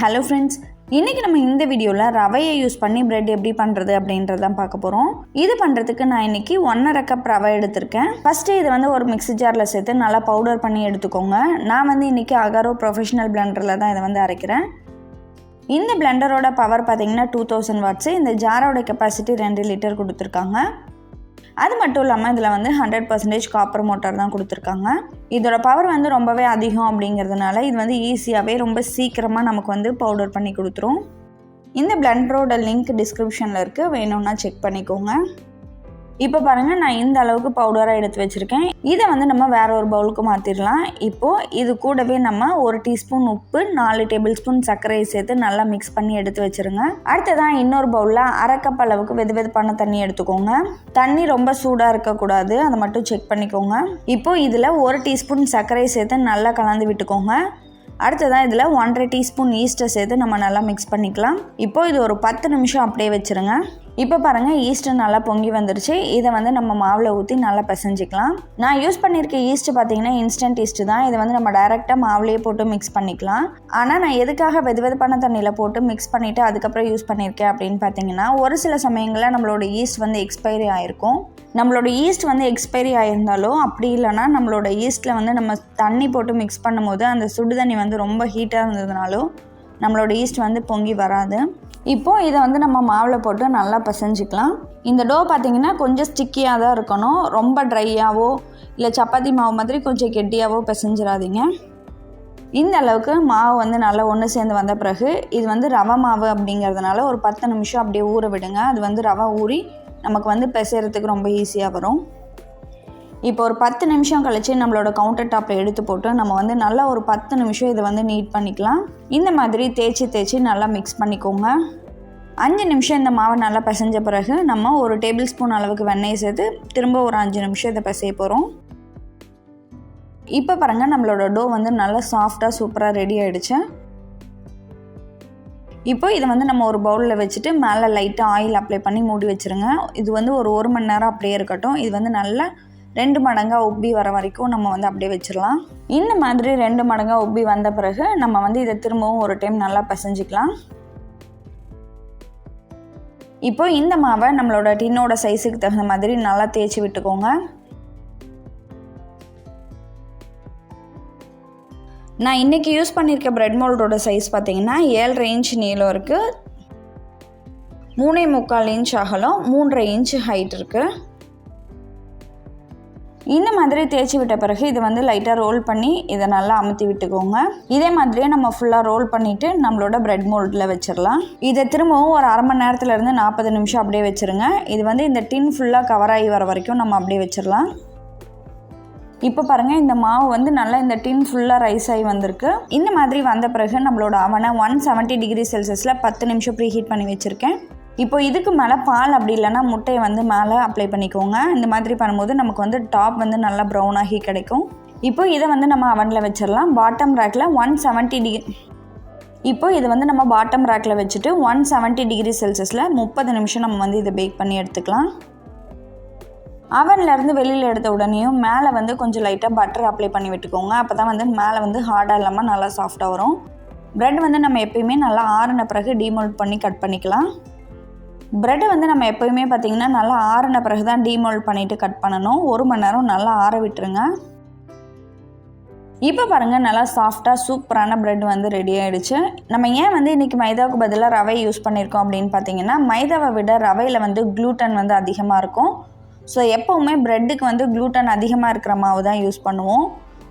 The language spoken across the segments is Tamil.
ஹலோ ஃப்ரெண்ட்ஸ், இன்றைக்கி நம்ம இந்த வீடியோவில் ரவையை யூஸ் பண்ணி பிரெட் எப்படி பண்ணுறது அப்படின்றதான் பார்க்க போகிறோம். இது பண்ணுறதுக்கு நான் இன்றைக்கி 1.5 கப் ரவை எடுத்திருக்கேன். ஃபஸ்ட்டு இதை வந்து ஒரு மிக்ஸி ஜாரில் சேர்த்து நல்லா பவுடர் பண்ணி எடுத்துக்கோங்க. நான் வந்து இன்றைக்கி அகாரோ ப்ரொஃபஷனல் பிளெண்டரில் தான் இதை வந்து அரைக்கிறேன். இந்த பிளெண்டரோட பவர் பார்த்திங்கன்னா 2000 வாட்ஸு. இந்த ஜாரோட கெப்பாசிட்டி 2 லிட்டர் கொடுத்துருக்காங்க. அது மட்டும் இல்லாமல் இதில் வந்து 100% காப்பர் மோட்டார் தான் கொடுத்துருக்காங்க. இதோட பவர் வந்து ரொம்பவே அதிகம் அப்படிங்கிறதுனால இது வந்து ஈஸியாகவே ரொம்ப சீக்கிரமாக நமக்கு வந்து பவுடர் பண்ணி கொடுத்துரும். இந்த பிளெண்டரோட லிங்க் டிஸ்கிரிப்ஷனில் இருக்குது, வேணும்னா செக் பண்ணிக்கோங்க. இப்போ பாருங்கள், நான் இந்த அளவுக்கு பவுடராக எடுத்து வச்சுருக்கேன். இதை வந்து நம்ம வேற ஒரு பவுலுக்கு மாற்றிடலாம். இப்போது இது கூடவே நம்ம 1 டீஸ்பூன் உப்பு, 4 டேபிள் ஸ்பூன் சர்க்கரையை சேர்த்து நல்லா மிக்ஸ் பண்ணி எடுத்து வச்சுருங்க. அடுத்ததான் இன்னொரு பவுலில் 1/2 கப் அளவுக்கு வெதுவெதுப்பான தண்ணி எடுத்துக்கோங்க. தண்ணி ரொம்ப சூடாக இருக்கக்கூடாது, அதை மட்டும் செக் பண்ணிக்கோங்க. இப்போது இதில் 1 டீஸ்பூன் சர்க்கரையை சேர்த்து நல்லா கலந்து விட்டுக்கோங்க. அடுத்ததான் இதில் 1/2 டீஸ்பூன் ஈஸ்ட்டை சேர்த்து நம்ம நல்லா மிக்ஸ் பண்ணிக்கலாம். இப்போது இது ஒரு 10 நிமிஷம் அப்படியே வச்சுருங்க. இப்போ பாருங்கள், ஈஸ்ட்டு நல்லா பொங்கி வந்துருச்சு. இதை வந்து நம்ம மாவில் ஊற்றி நல்லா பிசைஞ்சிக்கலாம். நான் யூஸ் பண்ணியிருக்க ஈஸ்ட்டு பார்த்தீங்கன்னா இன்ஸ்டன்ட் ஈஸ்ட்டு தான். இதை வந்து நம்ம டைரெக்டாக மாவுலேயே போட்டு மிக்ஸ் பண்ணிக்கலாம். ஆனால் நான் எதுக்காக வெதுவெதுப்பான தண்ணியில் போட்டு மிக்ஸ் பண்ணிவிட்டு அதுக்கப்புறம் யூஸ் பண்ணியிருக்கேன் அப்படின்னு பார்த்தீங்கன்னா, ஒரு சில சமயங்களில் நம்மளோட ஈஸ்ட் வந்து எக்ஸ்பைரி ஆகிருக்கும். நம்மளோட ஈஸ்ட் வந்து எக்ஸ்பைரி ஆகிருந்தாலும், அப்படி இல்லைனா நம்மளோட ஈஸ்ட்டில் வந்து நம்ம தண்ணி போட்டு மிக்ஸ் பண்ணும்போது அந்த சுடு தண்ணி வந்து ரொம்ப ஹீட்டாக இருந்ததுனாலும் நம்மளோட ஈஸ்ட் வந்து பொங்கி வராது. இப்போது இதை வந்து நம்ம மாவில் போட்டு நல்லா பிசைஞ்சிக்கலாம். இந்த டோ பார்த்திங்கன்னா கொஞ்சம் ஸ்டிக்கியாக தான் இருக்கணும். ரொம்ப ட்ரையாகவோ இல்லை சப்பாத்தி மாவு மாதிரி கொஞ்சம் கெட்டியாகவோ பிசைஞ்சிடாதீங்க. இந்த அளவுக்கு மாவு வந்து நல்லா ஒன்று சேர்ந்து வந்த பிறகு இது வந்து ரவை மாவு அப்படிங்கிறதுனால ஒரு 10 நிமிஷம் அப்படியே ஊற விடுங்க. அது வந்து ரவை ஊறி நமக்கு வந்து பிசைறதுக்கு ரொம்ப ஈஸியாக வரும். இப்போ ஒரு 10 நிமிஷம் கழிச்சு நம்மளோட கவுண்டர் டாப்பில் எடுத்து போட்டு நம்ம வந்து நல்லா ஒரு 10 நிமிஷம் இதை வந்து நீட் பண்ணிக்கலாம். இந்த மாதிரி தேய்ச்சி நல்லா மிக்ஸ் பண்ணிக்கோங்க. 5 நிமிஷம் இந்த மாவை நல்லா பிசைஞ்ச பிறகு நம்ம ஒரு டேபிள் ஸ்பூன் அளவுக்கு வெண்ணெயை சேர்த்து திரும்ப ஒரு 5 நிமிஷம் இதை பிசைய போகிறோம். இப்போ பாருங்கள், நம்மளோட டோ வந்து நல்லா சாஃப்டாக சூப்பராக ரெடி ஆகிடுச்சு. இப்போ இதை வந்து நம்ம ஒரு பவுலில் வச்சுட்டு மேலே லைட்டாக ஆயில் அப்ளை பண்ணி மூடி வச்சுருங்க. இது வந்து ஒரு 1 மணி நேரம் அப்படியே இருக்கட்டும். இது வந்து நல்லா 2 மடங்காக உப்பி வர வரைக்கும் நம்ம வந்து அப்படியே வச்சிடலாம். இந்த மாதிரி 2 மடங்காக உப்பி வந்த பிறகு நம்ம வந்து இதை திரும்பவும் ஒரு டைம் நல்லா பிசைஞ்சிக்கலாம். இப்போ இந்த மாவை நம்மளோட டின்னோட சைஸுக்கு தகுந்த மாதிரி நல்லா தேய்ச்சி விட்டுக்கோங்க. நான் இன்றைக்கி யூஸ் பண்ணியிருக்க பிரெட் மோல்டோட சைஸ் பார்த்திங்கன்னா 7.5 இன்ச் நீளம் இருக்குது, 3.25 இன்ச் அகலம், 3.5 இன்ச் ஹைட் இருக்குது. இந்த மாதிரி தேய்ச்சி விட்ட பிறகு இதை வந்து லைட்டாக ரோல் பண்ணி இதை நல்லா அமுத்தி விட்டுக்கோங்க. இதே மாதிரியே நம்ம ஃபுல்லாக ரோல் பண்ணிவிட்டு நம்மளோட பிரெட் மோல்டில் வச்சிடலாம். இதை திரும்பவும் ஒரு 1/2 மணி நேரத்துலேருந்து 40 நிமிஷம் அப்படியே வச்சுருங்க. இது வந்து இந்த டின் ஃபுல்லாக கவர் ஆகி வர வரைக்கும் நம்ம அப்படியே வச்சிடலாம். இப்போ பாருங்கள், இந்த மாவு வந்து நல்லா இந்த டின் ஃபுல்லாக ரைஸ் ஆகி வந்திருக்கு. இந்த மாதிரி வந்த பிறகு நம்மளோட அவனை 170 டிகிரி செல்சியஸில் 10 நிமிஷம் ப்ரீ ஹீட் பண்ணி வச்சுருக்கேன். இப்போ இதுக்கு மேலே பால் அப்படி இல்லைன்னா முட்டையை வந்து மேலே அப்ளை பண்ணிக்கோங்க. இந்த மாதிரி பண்ணும்போது நமக்கு வந்து டாப் வந்து நல்லா ப்ரௌன் ஆகி கிடைக்கும். இப்போ இதை வந்து நம்ம அவனில் வச்சிடலாம். பாட்டம் ரேக்கில் 170 டிகிரி இப்போ இதை வந்து நம்ம பாட்டம் ரேக்கில் வச்சுட்டு 170 டிகிரி செல்சியஸில் 30 நிமிஷம் நம்ம வந்து இதை பேக் பண்ணி எடுத்துக்கலாம். அவன்லேருந்து வெளியில் எடுத்த உடனேயும் மேலே வந்து கொஞ்சம் லைட்டாக பட்டர் அப்ளை பண்ணி விட்டுக்கோங்க. அப்போ தான் வந்து மேலே வந்து ஹார்டாக இல்லாமல் நல்லா சாஃப்டாக வரும். ப்ரெட் வந்து நம்ம எப்பயுமே நல்லா ஆறின பிறகு டீமோல்ட் பண்ணி கட் பண்ணிக்கலாம். ப்ரெட்டை வந்து நம்ம எப்போயுமே பார்த்திங்கன்னா நல்லா ஆறின பிறகு தான் டீமோல்ட் பண்ணிவிட்டு கட் பண்ணணும். 1 மணி நேரம் நல்லா ஆற விட்டுருங்க. இப்போ பாருங்கள், நல்லா சாஃப்டாக சூப்பரான ப்ரெட் வந்து ரெடி ஆகிடுச்சு. நம்ம ஏன் வந்து இன்றைக்கி மைதாவுக்கு பதிலாக ரவை யூஸ் பண்ணியிருக்கோம் அப்படின்னு பார்த்தீங்கன்னா, மைதாவை விட ரவையில் வந்து க்ளூட்டன் வந்து அதிகமாக இருக்கும். ஸோ எப்போவுமே ப்ரெட்டுக்கு வந்து க்ளூட்டன் அதிகமாக இருக்கிற மாவு தான் யூஸ் பண்ணுவோம்.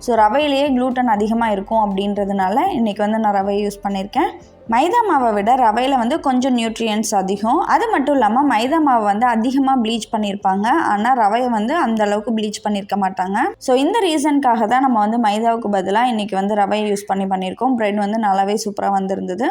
ஸோ ரவையிலேயே க்ளூட்டன் அதிகமாக இருக்கும் அப்படின்றதுனால இன்றைக்கி வந்து நான் ரவையை யூஸ் பண்ணியிருக்கேன். மைதா மாவை விட ரவையில் வந்து கொஞ்சம் நியூட்ரியன்ஸ் அதிகம். அது மட்டும் இல்லாமல் மைதா மாவை வந்து அதிகமாக ப்ளீச் பண்ணியிருப்பாங்க, ஆனால் ரவையை வந்து அந்த அளவுக்கு ப்ளீச் பண்ணியிருக்க மாட்டாங்க. ஸோ இந்த ரீசனுக்காக தான் நம்ம வந்து மைதாவுக்கு பதிலாக இன்றைக்கி வந்து ரவையை யூஸ் பண்ணியிருக்கோம். ப்ரெட் வந்து நல்லாவே சூப்பராக வந்திருந்தது.